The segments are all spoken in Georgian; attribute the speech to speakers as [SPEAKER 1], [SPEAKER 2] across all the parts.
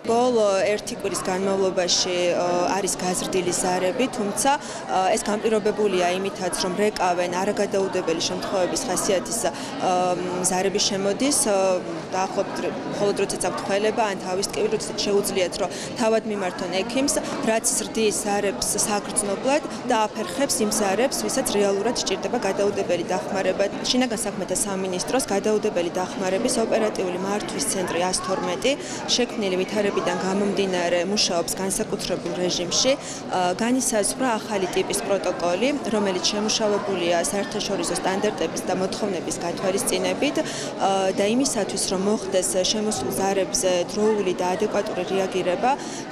[SPEAKER 1] ბოლო ერთი კვირის განმავლობაში არის გაზრდილი ზარები, თუმცა ეს განპირობებულია იმითაც, რომ რეკავენ არაგადაუდებელი შემთხვევების ხასიათის ზარები შემოდის, დაახლოებით მხოლოდ როდესაც აქვთ ხველება ან თავის ტკივილი, როდესაც შეუძლიათ, რომ თავად მიმართონ ექიმს, რაც ზრდის ზარებს საგრძნობლად და აფერხებს იმ ზარებს, ვისაც რეალურად სჭირდება გადაუდებელი დახმარება. შინაგან საქმეთა სამინისტროს გადაუდებელი დახმარების ოპერატიული მართვის ცენტრი 112 შექმნილი ვითარებიდან გამომდინარე მუშაობს განსაკუთრებულ რეჟიმში, განისაზღვრა ახალი ტიპის პროტოკოლი, რომელიც შემუშავებულია საერთაშორისო სტანდარტების და მოთხოვნების გათვალისწინებით და იმისათვის, რომ მოხდეს შემოსულ ზარებზე დროული და ადეკვატური რეაგირება,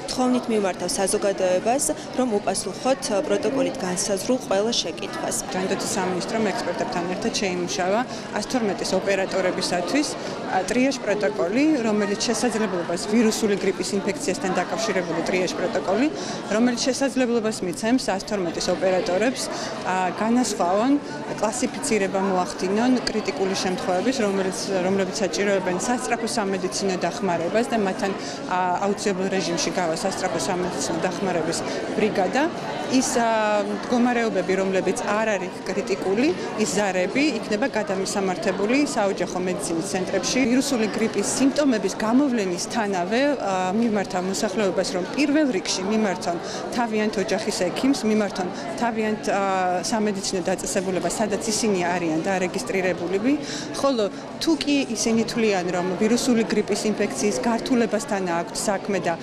[SPEAKER 1] თხოვნით მიმართავს საზოგადოებას, რომ უპასუხოთ პროტოკოლით განსაზღვრულ ყველა შეკითხვას.
[SPEAKER 2] ჯანდაცვის სამინისტრომ ექსპერტებთან ერთად შეიმუშავა 112-ის ოპერატორებისათვის ტრიაჟ პროტოკოლი, რომელიც შესაძლებლობას ვირუსული გრიპის ინფექციასთან დაკავშირებული ტრიაჟ პროტოკოლი, რომელიც შესაძლებლობას მიცემს 112-ის ოპერატორებს განასხვავონ, კლასიფიცირება მოახდინონ კრიტიკული შემთხვევების, რომლებიც საჭიროებენ სასწრაფო სამედიცინო დახმარებას და მათთან აუცილებელ რეჟიმში გავა სასწრაფო სამედიცინო დახმარების ბრიგადა. ის მდგომარეობები, რომლებიც არ არის კრიტიკული, ის ზარები იქნება გადამისამართებული საოჯახო მედიცინის ცენტრებში. ვირუსული გრიპის სიმპტომების გამოვლენისთანავე მიმართა მოსახლეობას, რომ პირველ რიგში მიმართონ თავიანთ ოჯახის ექიმს, მიმართონ თავიანთ სამედიცინო დაწესებულებას, სადაც ისინი არიან დარეგისტრირებულები, ხოლო თუ კი ისინი თვლიან, რომ ვირუსული გრიპის ინფექციის გართულებასთან აქვთ საქმე და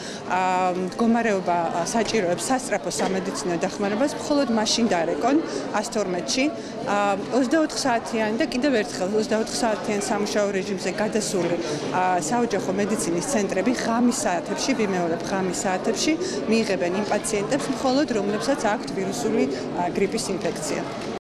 [SPEAKER 2] მდგომარეობა საჭიროებს სასწრაფო სამედიცინო დახმარებას, მხოლოდ მაშინ დარეკონ 112-ში 24 საათიანი და კიდევ ერთხელ 24 საათიან სამუშაო რეჟიმზე გადასული საოჯახო მედიცინის ცენტრები ღამის საათებში, ვიმეორებ ღამის საათებში მიიღებენ იმ პაციენტებს, მხოლოდ რომლებსაც აქვთ ვირუსული გრიპის ინფექცია.